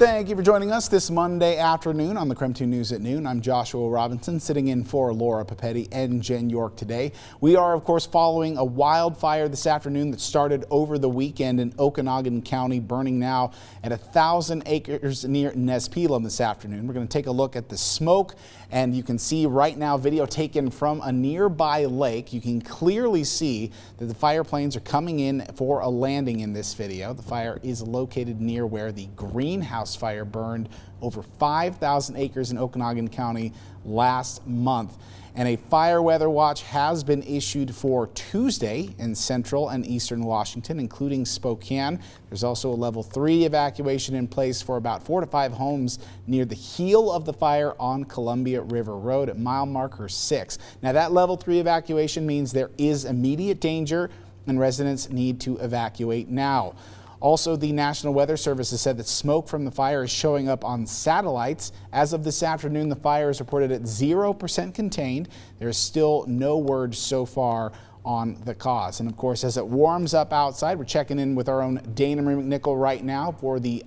Thank you for joining us this Monday afternoon on the KREM 2 News at Noon. I'm Joshua Robinson, sitting in for Laura Papetti and Jen York today. We are, of course, following a wildfire this afternoon that started over the weekend in Okanogan County, burning now at 1,000 acres near Nespelem this afternoon. We're going to take a look at the smoke, and you can see right now video taken from a nearby lake. You can clearly see that the fire planes are coming in for a landing in this video. The fire is located near where the greenhouse fire burned over 5,000 acres in Okanogan County last month. And a fire weather watch has been issued for Tuesday in central and eastern Washington, including Spokane. There's also a level 3 evacuation in place for about 4 to 5 homes near the heel of the fire on Columbia River Road at mile marker 6. Now, that level 3 evacuation means there is immediate danger and residents need to evacuate now. Also, the National Weather Service has said that smoke from the fire is showing up on satellites. As of this afternoon, the fire is reported at 0% contained. There is still no word so far on the cause. And of course, as it warms up outside, we're checking in with our own Dana Marie McNichol right now for the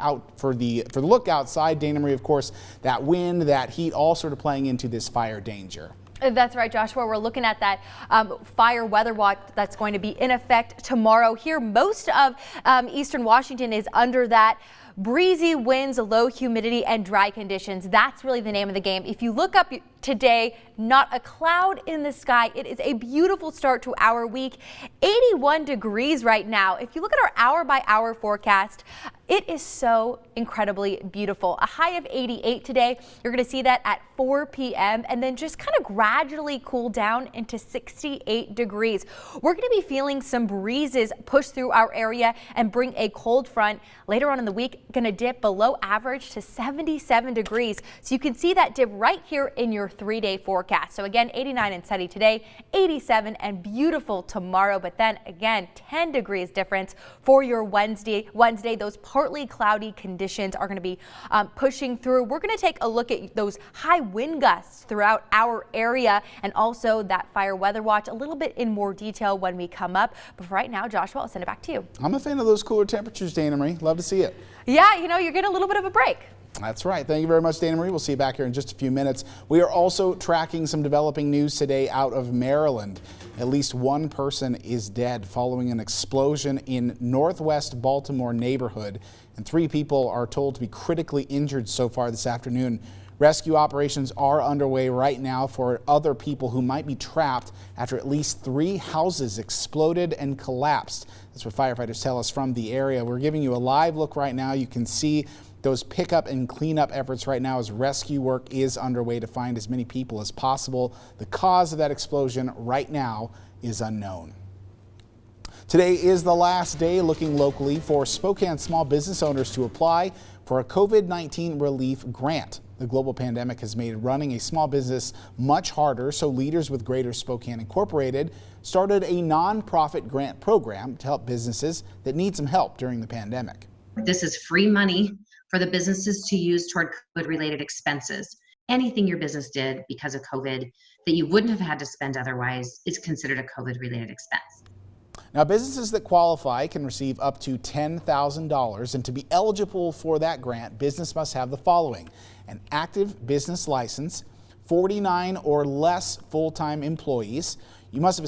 look outside. Dana Marie, of course, that wind, that heat, all sort of playing into this fire danger. That's right, Joshua. We're looking at that fire weather watch that's going to be in effect tomorrow. Here, most of eastern Washington is under that. Breezy winds, low humidity, and dry conditions. That's really the name of the game. If you look up today, not a cloud in the sky. It is a beautiful start to our week. 81 degrees right now. If you look at our hour-by-hour forecast, it is so incredibly beautiful. A high of 88 today. You're going to see that at 4 p.m. and then just kind of gradually cool down into 68 degrees. We're going to be feeling some breezes push through our area and bring a cold front. Later on in the week, going to dip below average to 77 degrees. So you can see that dip right here in your 3-day forecast. So again, 89 and sunny today, 87 and beautiful tomorrow. But then again, 10 degrees difference for your Wednesday. Those partly cloudy conditions are going to be pushing through. We're going to take a look at those high wind gusts throughout our area and also that fire weather watch a little bit in more detail when we come up. But for right now, Joshua, I'll send it back to you. I'm a fan of those cooler temperatures, Dana Marie. Love to see it. Yeah, you know, you're getting a little bit of a break. That's right. Thank you very much, Dana Marie. We'll see you back here in just a few minutes. We are also tracking some developing news today out of Maryland. At least one person is dead following an explosion in northwest Baltimore neighborhood, and 3 people are told to be critically injured so far this afternoon. Rescue operations are underway right now for other people who might be trapped after at least 3 houses exploded and collapsed. That's what firefighters tell us from the area. We're giving you a live look right now. You can see those pickup and cleanup efforts right now as rescue work is underway to find as many people as possible. The cause of that explosion right now is unknown. Today is the last day looking locally for Spokane small business owners to apply for a COVID-19 relief grant. The global pandemic has made running a small business much harder, so leaders with Greater Spokane Incorporated started a nonprofit grant program to help businesses that need some help during the pandemic. This is free money for the businesses to use toward COVID-related expenses. Anything your business did because of COVID that you wouldn't have had to spend otherwise is considered a COVID-related expense. Now, businesses that qualify can receive up to $10,000, and to be eligible for that grant, business must have the following: an active business license, 49 or less full-time employees. You must have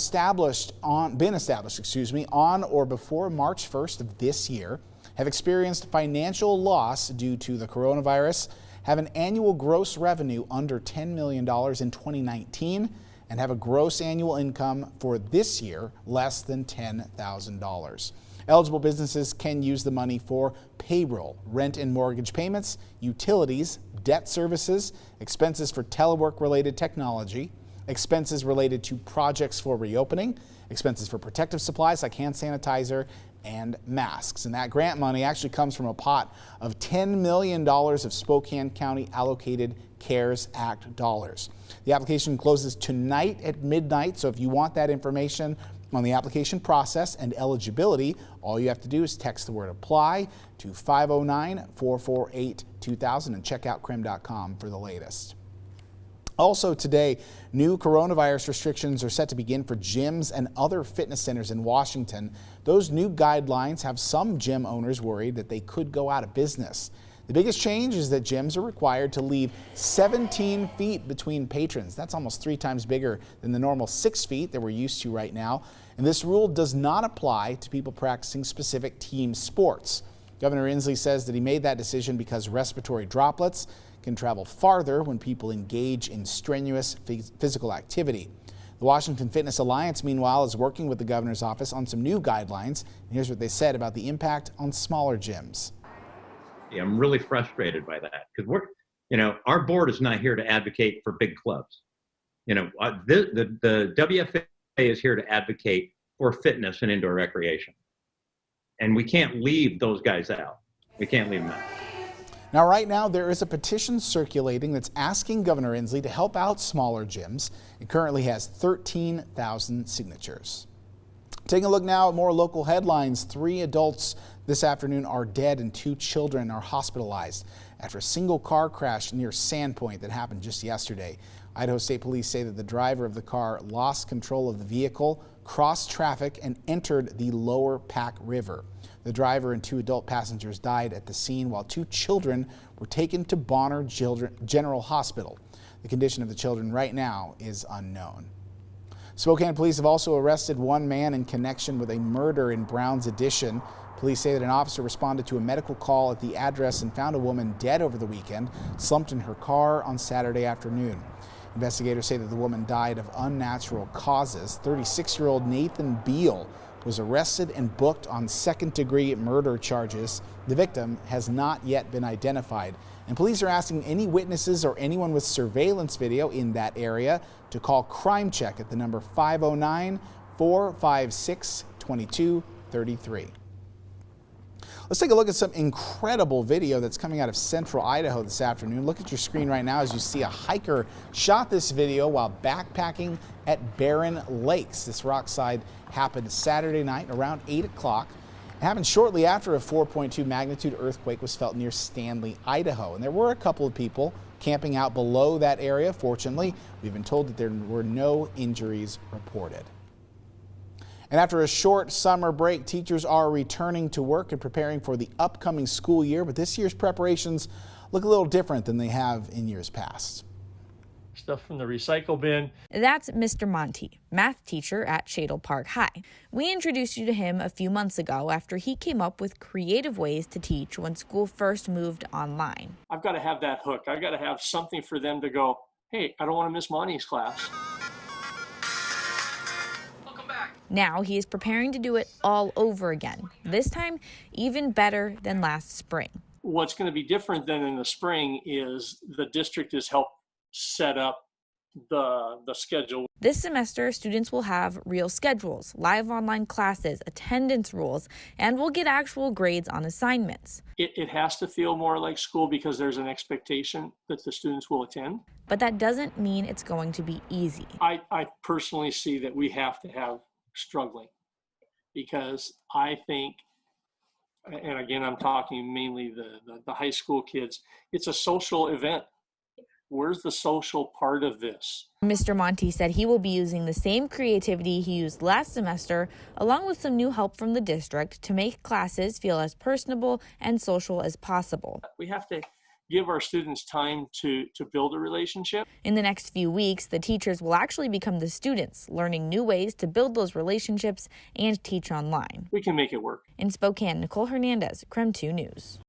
been established on or before March 1st of this year, have experienced financial loss due to the coronavirus, have an annual gross revenue under $10 million in 2019, and have a gross annual income for this year less than $10,000. Eligible businesses can use the money for payroll, rent and mortgage payments, utilities, debt services, expenses for telework-related technology, expenses related to projects for reopening, expenses for protective supplies like hand sanitizer and masks. And that grant money actually comes from a pot of $10 million of Spokane County allocated CARES Act dollars. The application closes tonight at midnight, so if you want that information on the application process and eligibility, all you have to do is text the word apply to 509-448-2000 and check out KREM.com for the latest. Also today, new coronavirus restrictions are set to begin for gyms and other fitness centers in Washington. Those new guidelines have some gym owners worried that they could go out of business. The biggest change is that gyms are required to leave 17 feet between patrons. That's almost 3 times bigger than the normal 6 feet that we're used to right now. And this rule does not apply to people practicing specific team sports. Governor Inslee says that he made that decision because respiratory droplets can travel farther when people engage in strenuous physical activity. The Washington Fitness Alliance, meanwhile, is working with the governor's office on some new guidelines. And here's what they said about the impact on smaller gyms. I'm really frustrated by that because our board is not here to advocate for big clubs. The WFA is here to advocate for fitness and indoor recreation. And we can't leave those guys out. We can't leave them out. Now, right now, there is a petition circulating that's asking Governor Inslee to help out smaller gyms. It currently has 13,000 signatures. Taking a look now at more local headlines. 3 adults this afternoon are dead and 2 children are hospitalized after a single car crash near Sandpoint that happened just yesterday. Idaho State Police say that the driver of the car lost control of the vehicle, crossed traffic, and entered the lower Pack River. The driver and 2 adult passengers died at the scene while 2 children were taken to Bonner General Hospital. The condition of the children right now is unknown. Spokane police have also arrested 1 man in connection with a murder in Browns Addition. Police say that an officer responded to a medical call at the address and found a woman dead over the weekend, slumped in her car on Saturday afternoon. Investigators say that the woman died of unnatural causes. 36-year-old Nathan Beal was arrested and booked on second-degree murder charges. The victim has not yet been identified. And police are asking any witnesses or anyone with surveillance video in that area to call Crime Check at the number 509-456-2233. Let's take a look at some incredible video that's coming out of central Idaho this afternoon. Look at your screen right now as you see a hiker shot this video while backpacking at Barren Lakes. This rockside happened Saturday night around 8 o'clock. It happened shortly after a 4.2 magnitude earthquake was felt near Stanley, Idaho. And there were a couple of people camping out below that area. Fortunately, we've been told that there were no injuries reported. And after a short summer break, teachers are returning to work and preparing for the upcoming school year. But this year's preparations look a little different than they have in years past. Stuff from the recycle bin. That's Mr. Monty, math teacher at Shadle Park High. We introduced you to him a few months ago after he came up with creative ways to teach when school first moved online. I've got to have that hook. I've got to have something for them to go, hey, I don't want to miss Monty's class. Now he is preparing to do it all over again, this time even better than last spring. What's going to be different than in the spring is the district has helped set up the schedule. This semester, students will have real schedules, live online classes, attendance rules, and will get actual grades on assignments. It has to feel more like school because there's an expectation that the students will attend. But that doesn't mean it's going to be easy. I personally see that we have to have struggling because I think, and again, I'm talking mainly the high school kids, it's a social event. Where's the social part of this? Mr. Monty said he will be using the same creativity he used last semester, along with some new help from the district to make classes feel as personable and social as possible. We have to give our students time to build a relationship. In the next few weeks, the teachers will actually become the students, learning new ways to build those relationships and teach online. We can make it work. In Spokane, Nicole Hernandez, KREM 2 News.